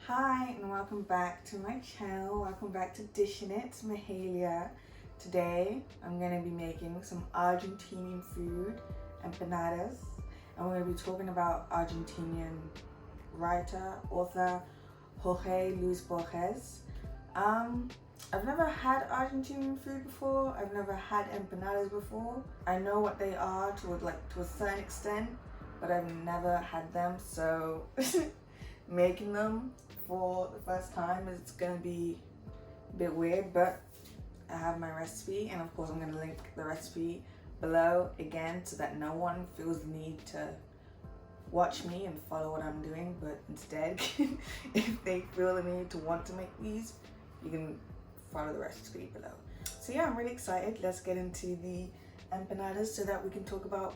Hi and welcome back to my channel. Welcome back to Dishing It, Mahalia. Today I'm going to be making some Argentinian food, empanadas, and we're going to be talking about Argentinian writer, author Jorge Luis Borges. I've never had Argentinian food before. I've never had empanadas before. I know what they are to a certain extent, but I've never had them, so making them for the first time is gonna be a bit weird, but I have my recipe, and of course I'm gonna link the recipe below again so that no one feels the need to watch me and follow what I'm doing, but instead if they feel the need to want to make these, you can follow the recipe below. So yeah, I'm really excited. Let's get into the empanadas so that we can talk about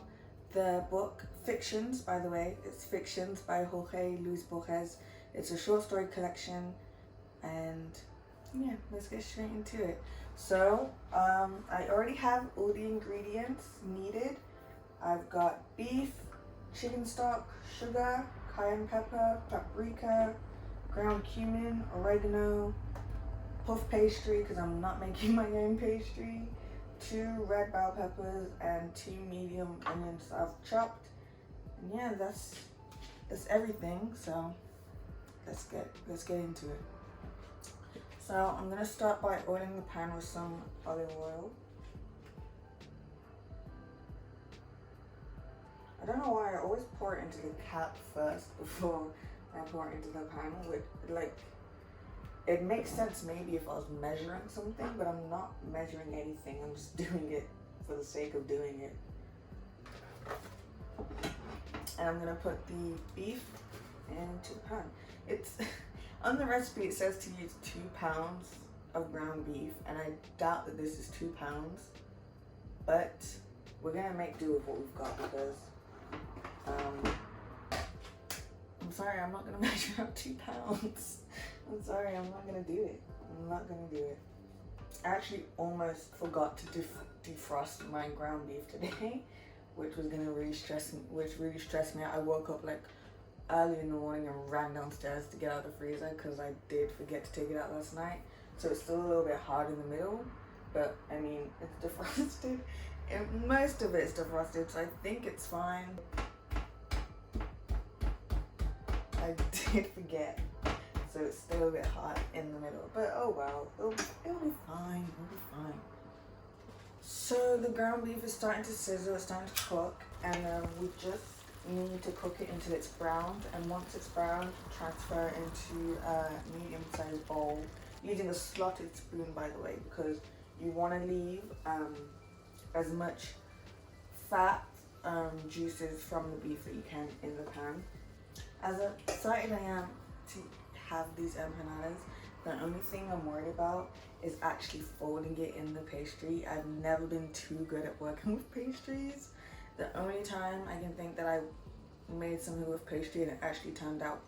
the book Fictions. By the way, it's Fictions by Jorge Luis Borges. It's a short story collection, and yeah, let's get straight into it. So I already have all the ingredients needed. I've got beef, chicken stock, sugar, cayenne pepper, paprika, ground cumin, oregano, puff pastry because I'm not making my own pastry, 2 red bell peppers, and 2 medium onions I've chopped. And yeah, that's everything. So let's get into it. So I'm gonna start by oiling the pan with some olive oil. I don't know why I always pour it into the cap first before I pour it into the pan. It makes sense maybe if I was measuring something, but I'm not measuring anything. I'm just doing it for the sake of doing it. And I'm gonna put the beef into the pan. It's on the recipe it says to use 2 pounds of ground beef, and I doubt that this is 2 pounds, but we're gonna make do with what we've got because I'm sorry, I'm not gonna measure out 2 pounds. I'm sorry, I'm not gonna do it. I'm not gonna do it. I actually almost forgot to defrost my ground beef today, which really stressed me out. I woke up like early in the morning and ran downstairs to get out the freezer because I did forget to take it out last night. So it's still a little bit hard in the middle, but I mean, it's defrosted and most of it's defrosted, so I think it's fine. I did forget, so it's still a bit hot in the middle, but oh well, it'll be fine. It'll be fine. So the ground beef is starting to sizzle, it's starting to cook, and we just need to cook it until it's browned. And once it's browned, transfer it into a medium-sized bowl using a slotted spoon, by the way, because you want to leave as much fat juices from the beef that you can in the pan. As excited I am to have these empanadas, the only thing I'm worried about is actually folding it in the pastry. I've never been too good at working with pastries. The only time I can think that I made something with pastry and it actually turned out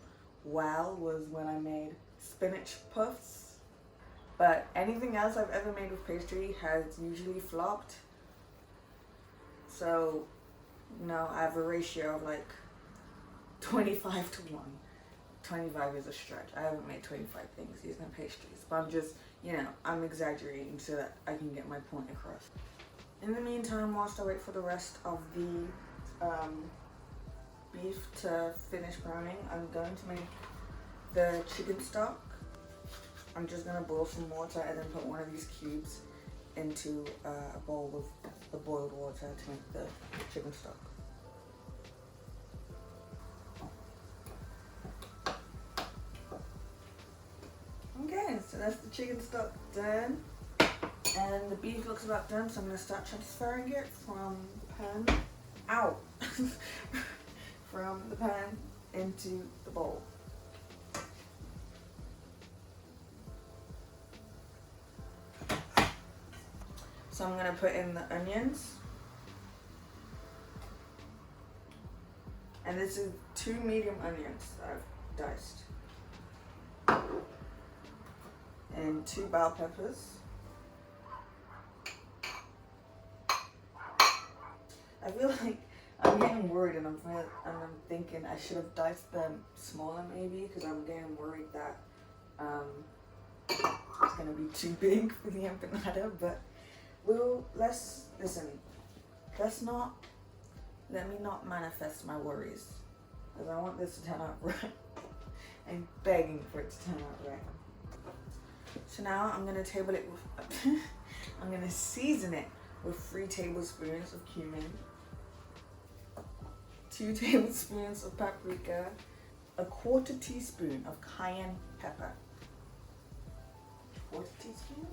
well was when I made spinach puffs. But anything else I've ever made with pastry has usually flopped. So, no, I have a ratio of like 25 to 1. 25 is a stretch. I haven't made 25 things using pastries, but I'm just, I'm exaggerating so that I can get my point across. In the meantime, whilst I wait for the rest of the beef to finish browning, I'm going to make the chicken stock. I'm just going to boil some water and then put one of these cubes into a bowl with the boiled water to make the chicken stock. Okay, so that's the chicken stock done. And the beef looks about done, so I'm going to start transferring it from the pan, from the pan into the bowl. So I'm going to put in the onions. And this is 2 medium onions that I've diced. And 2 bell peppers. I feel like I'm getting worried, and I'm thinking I should have diced them smaller maybe, because I'm getting worried that it's gonna be too big for the empanada. But let me not manifest my worries, because I want this to turn out right. I'm begging for it to turn out right. So now I'm gonna table it with I'm gonna season it with 3 tablespoons of cumin, 2 tablespoons of paprika, a 1/4 teaspoon of cayenne pepper, 1/4 teaspoon,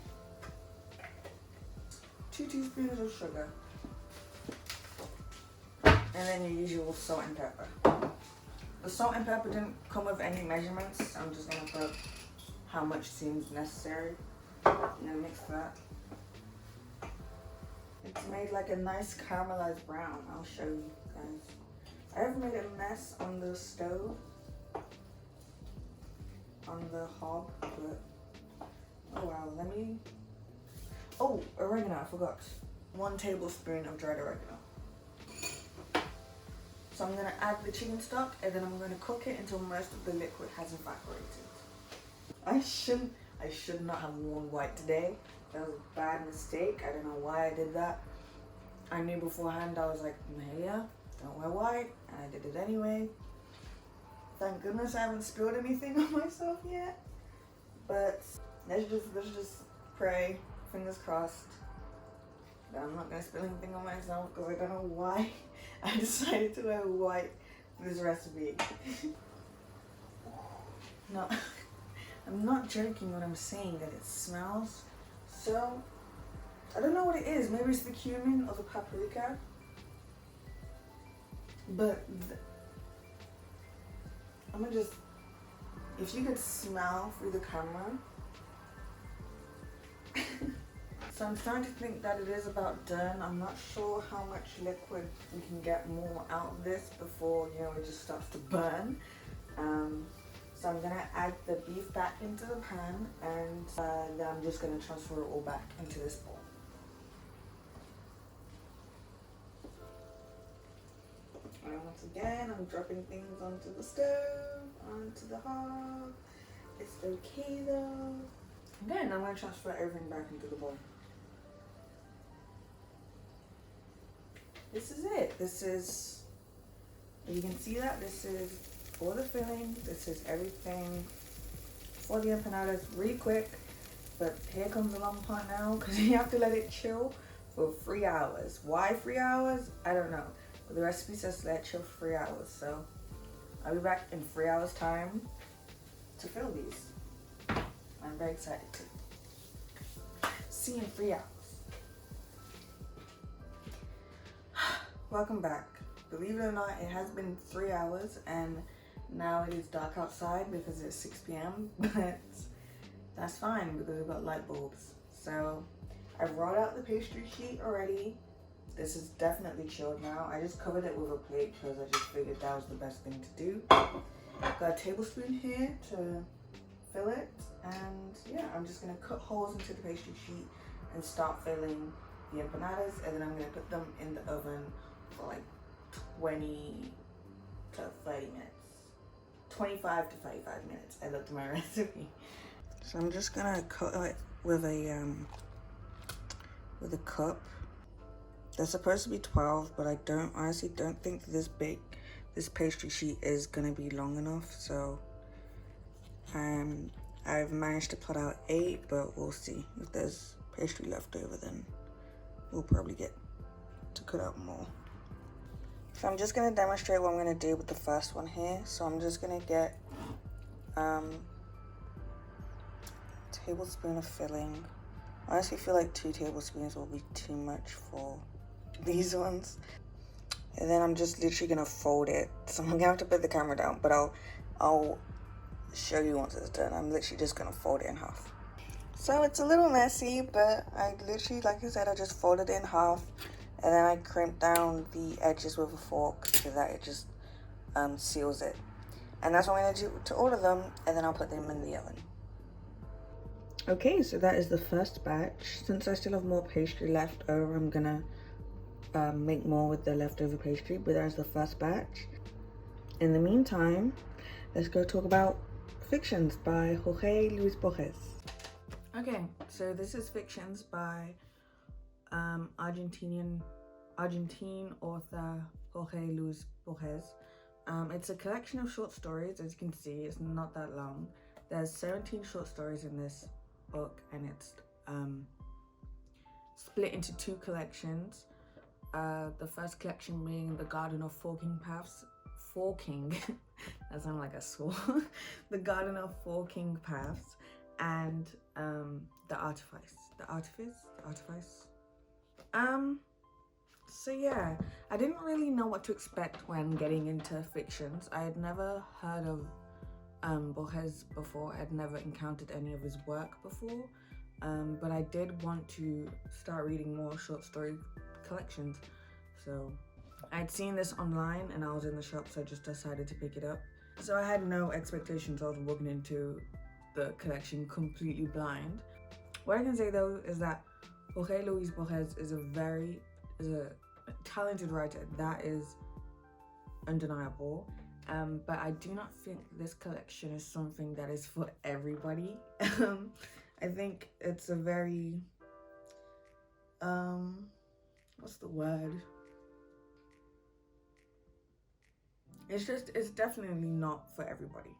2 teaspoons of sugar, and then your usual salt and pepper. The salt and pepper didn't come with any measurements. I'm just gonna put how much seems necessary, and then mix that. It's made like a nice caramelized brown. I'll show you guys. I have made a mess on the stove, on the hob, but oh wow, oregano, I forgot. 1 tablespoon of dried oregano. So I'm gonna add the chicken stock, and then I'm gonna cook it until most of the liquid has evaporated. I should not have worn white today. That was a bad mistake. I don't know why I did that. I knew beforehand. I was like, Mahalia, don't wear white, and I did it anyway. Thank goodness I haven't spilled anything on myself yet. But let's just pray, fingers crossed, that I'm not gonna spill anything on myself, because I don't know why I decided to wear white for this recipe. No, I'm not joking when I'm saying that it smells so. I don't know what it is. Maybe it's the cumin or the paprika. But I'm gonna just, if you could smell through the camera. So I'm starting to think that it is about done. I'm not sure how much liquid we can get more out of this before, it just starts to burn. So I'm gonna add the beef back into the pan, and then I'm just gonna transfer it all back into this bowl. And once again, I'm dropping things onto the stove, onto the hob. It's okay though. Again, I'm gonna transfer everything back into the bowl. This is it. This is, you can see that this is for the filling. This is everything for the empanadas. Really quick, but here comes the long part now, because you have to let it chill for 3 hours. Why 3 hours? I don't know. But the recipe says let it chill for 3 hours. So I'll be back in 3 hours time to fill these. I'm very excited to see you in 3 hours. Welcome back. Believe it or not, it has been 3 hours, and now it is dark outside because it's 6 p.m. But that's fine because we've got light bulbs. So I've rolled out the pastry sheet already. This is definitely chilled now. I just covered it with a plate because I just figured that was the best thing to do. I've got a tablespoon here to fill it, and yeah, I'm just gonna cut holes into the pastry sheet and start filling the empanadas, and then I'm gonna put them in the oven for like 20 to 30 minutes. 25 to 35 minutes. I looked at my recipe. So I'm just gonna cut it with a cup. They're supposed to be 12, but I honestly don't think this pastry sheet is gonna be long enough. So I've managed to put out 8, but we'll see. If there's pastry left over, then we'll probably get to cut out more. So I'm just gonna demonstrate what I'm gonna do with the first one here. So I'm just gonna get a tablespoon of filling. I honestly feel like 2 tablespoons will be too much for these ones. And then I'm just literally gonna fold it. So I'm gonna have to put the camera down, but I'll show you once it's done. I'm literally just gonna fold it in half. So it's a little messy, but I literally, like I said, I just folded it in half, and then I crimped down the edges with a fork so that it just seals it. And that's what I'm gonna do to all of them, and then I'll put them in the oven. Okay, so that is the first batch. Since I still have more pastry left over, I'm gonna make more with the leftover pastry, but that's the first batch. In the meantime, let's go talk about Fictions by Jorge Luis Borges. Okay, so this is Fictions by Argentine author Jorge Luis Borges. It's a collection of short stories. As you can see, it's not that long. There's 17 short stories in this book, and it's split into two collections. The first collection being The Garden of Forking Paths. Forking, that sounds like a saw. The Garden of Forking Paths, and The Artifice. So yeah, I didn't really know what to expect when getting into Fictions. I had never heard of Borges before. I had never encountered any of his work before, but I did want to start reading more short story collections. So I'd seen this online and I was in the shop, so I just decided to pick it up. So I had no expectations. I was walking into the collection completely blind. What I can say though is that Jorge Luis Borges is a talented writer. That is undeniable. But I do not think this collection is something that is for everybody. I think it's a very what's the word? It's definitely not for everybody.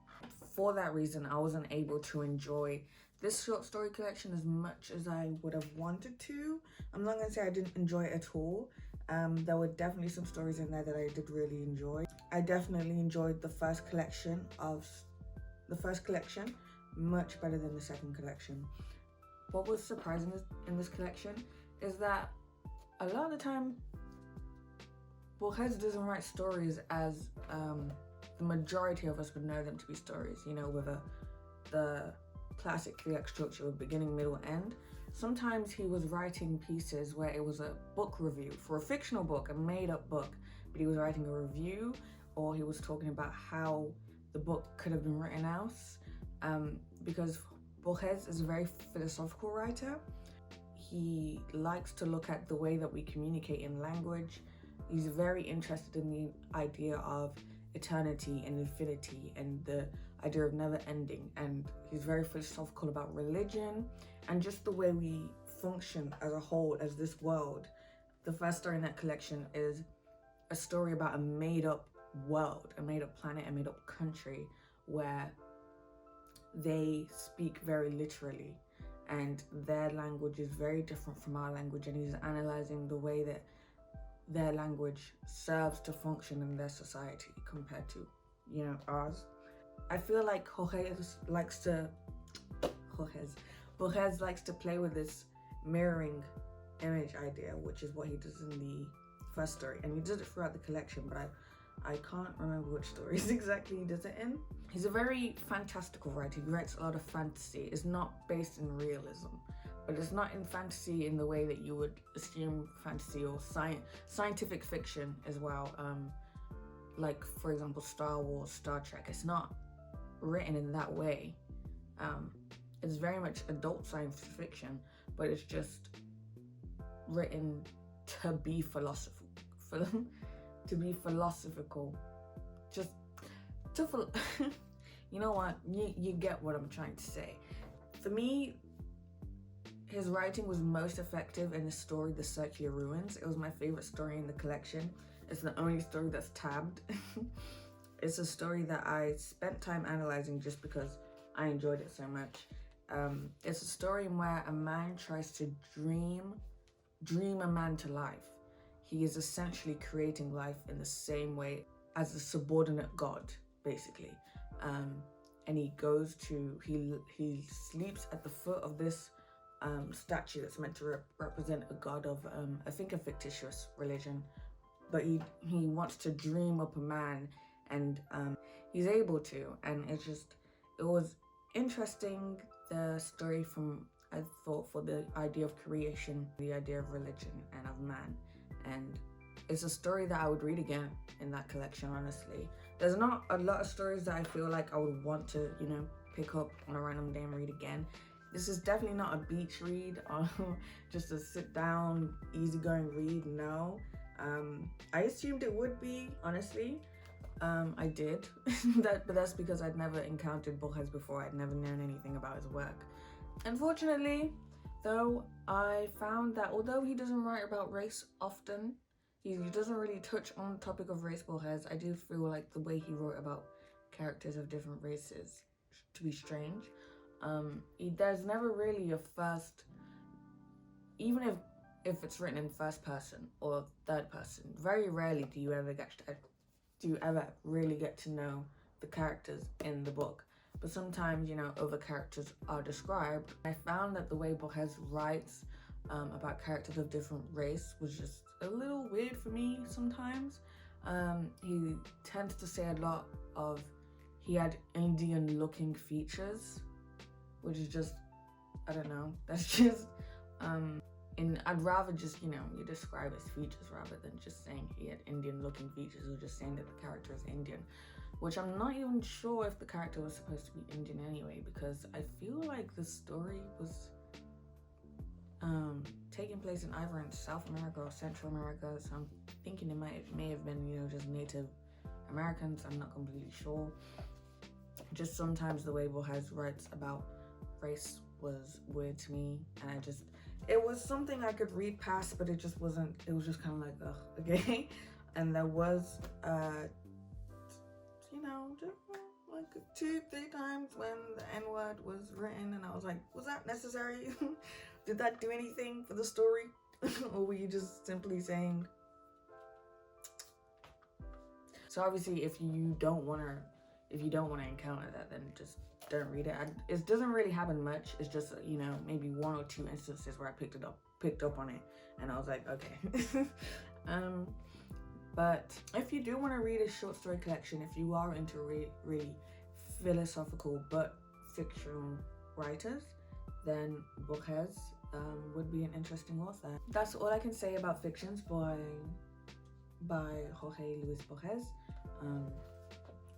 For that reason, I wasn't able to enjoy this short story collection as much as I would have wanted to. I'm not gonna say I didn't enjoy it at all. There were definitely some stories in there that I did really enjoy. I definitely enjoyed the first collection much better than the second collection. What was surprising in this collection is that a lot of the time Borges doesn't write stories as the majority of us would know them to be stories, you know, with the classic 3-act structure of beginning, middle, end. Sometimes he was writing pieces where it was a book review for a fictional book, a made-up book, but he was writing a review, or he was talking about how the book could have been written else. Because Borges is a very philosophical writer. He likes to look at the way that we communicate in language. He's very interested in the idea of eternity and infinity and the idea of never ending, and he's very philosophical about religion and just the way we function as a whole, as this world. The first story in that collection is a story about a made-up world, a made-up planet, a made-up country where they speak very literally and their language is very different from our language, and he's analyzing the way that their language serves to function in their society compared to, you know, ours. I feel like Borges likes to play with this mirroring image idea, which is what he does in the first story, and he does it throughout the collection, but I can't remember which stories exactly he does it in. He's a very fantastical writer. He writes a lot of fantasy. It's not based in realism, but it's not in fantasy in the way that you would assume fantasy or scientific fiction as well. Like, for example, Star Wars, Star Trek. It's not written in that way. It's very much adult science fiction, but it's just written to be philosophical. Just to you know what? You get what I'm trying to say. For me, his writing was most effective in the story The Circular Ruins. It was my favorite story in the collection. It's the only story that's tabbed. It's a story that I spent time analyzing just because I enjoyed it so much. It's a story where a man tries to dream a man to life. He is essentially creating life in the same way as a subordinate god, basically. And he sleeps at the foot of this statue that's meant to represent a god of, I think, a fictitious religion. But he wants to dream up a man, and he's able to. And it was interesting, the story I thought, for the idea of creation, the idea of religion and of man. And it's a story that I would read again in that collection, honestly. There's not a lot of stories that I feel like I would want to, you know, pick up on a random day and read again. This is definitely not a beach read or just a sit down, easygoing read. No. I assumed it would be, honestly. I did. But that's because I'd never encountered Borges before. I'd never known anything about his work. Unfortunately, though, I found that although he doesn't write about race often, he doesn't really touch on the topic of race, Borges. I do feel like the way he wrote about characters of different races to be strange. There's never really a first, even if it's written in first person or third person, very rarely do you ever really get to know the characters in the book. But sometimes, you know, other characters are described. I found that the way Borges writes about characters of different race was just a little weird for me sometimes. He tends to say a lot of he had Indian looking features, which is just, I don't know, that's just, I'd rather just, you know, you describe his features rather than just saying he had Indian looking features or just saying that the character is Indian, which I'm not even sure if the character was supposed to be Indian anyway, because I feel like the story was taking place in either in South America or Central America, so I'm thinking it may have been, you know, just Native Americans. I'm not completely sure. Just sometimes the way Borges writes about race was weird to me, and it was something I could read past, but it just wasn't, it was just kind of like, ugh, okay. And there was, you know, just like 2-3 times when the N-word was written, and I was like, was that necessary? Did that do anything for the story? Or were you just simply saying? So obviously, if you don't want to encounter that, then just don't read it. It doesn't really happen much. It's just, you know, maybe 1 or 2 instances where I picked up on it, and I was like, okay. But if you do want to read a short story collection, if you are into really philosophical but fictional writers, then Borges would be an interesting author. That's all I can say about fictions by Jorge Luis Borges.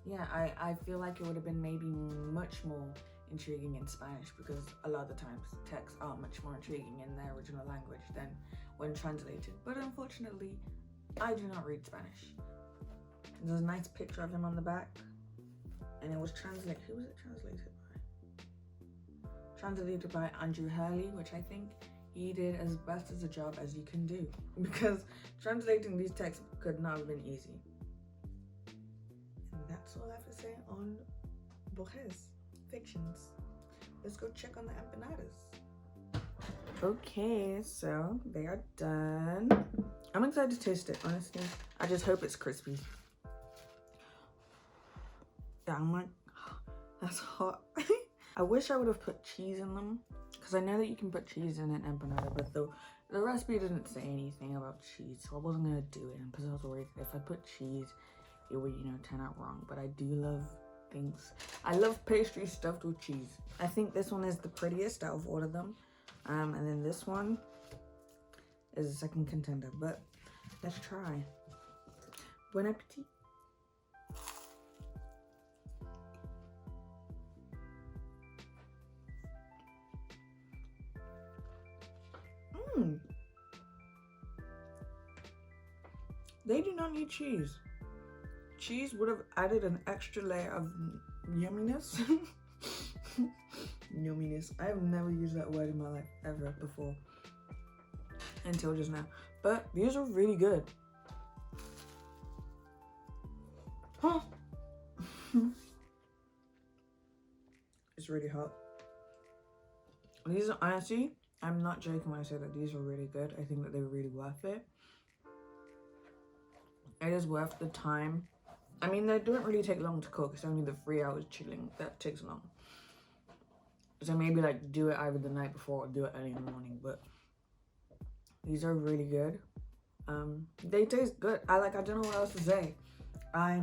Yeah, I feel like it would have been maybe much more intriguing in Spanish, because a lot of the times texts are much more intriguing in their original language than when translated. But unfortunately, I do not read Spanish. There's a nice picture of him on the back, and it was translated. Who was it translated by? Translated by Andrew Hurley, which I think he did as best as a job as you can do, because translating these texts could not have been easy. And that's all I have to say on Borges fictions. Let's go check on the empanadas. Okay, so they are done. I'm excited to taste it, honestly. I just hope it's crispy. Yeah, I'm like, that's hot. I wish I would have put cheese in them, because I know that you can put cheese in an empanada, but the recipe didn't say anything about cheese, so I wasn't gonna do it, because I was worried that if I put cheese, it would, you know, turn out wrong. But I do love things. I love pastry stuffed with cheese. I think this one is the prettiest out of all of them. And then this one is the second contender, but let's try. Bon appetit. They do not need cheese. Cheese would have added an extra layer of yumminess. Yumminess. I have never used that word in my life ever before, until just now. But these are really good. Huh. It's really hot. These are, honestly, I'm not joking when I say that these are really good. I think that they're really worth it. It is worth the time. I mean, they don't really take long to cook. It's only the 3 hours chilling that takes long. So maybe like do it either the night before or do it early in the morning. But these are really good. They taste good. I don't know what else to say. I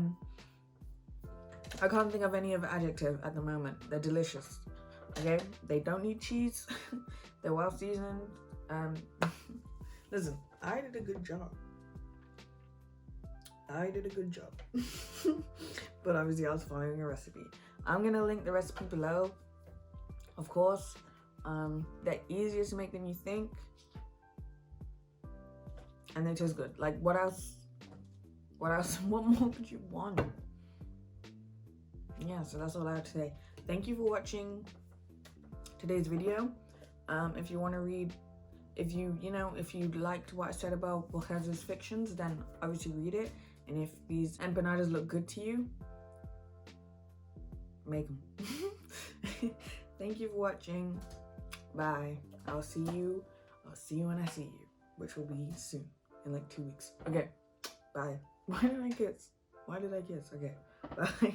can't think of any other adjective at the moment. They're delicious. Okay, they don't need cheese. They're well seasoned. Listen, I did a good job. But obviously I was following a recipe. I'm gonna link the recipe below, of course. They're easier to make than you think. And they taste good. Like, what else? What more could you want? Yeah, so that's all I have to say. Thank you for watching today's video. If you want to read, if you liked what I said about Borges' fictions, then obviously read it. And if these empanadas look good to you, make them. Thank you for watching. Bye. I'll see you when I see you, which will be soon, in like 2 weeks. Okay, bye. Why did I kiss? Okay, bye.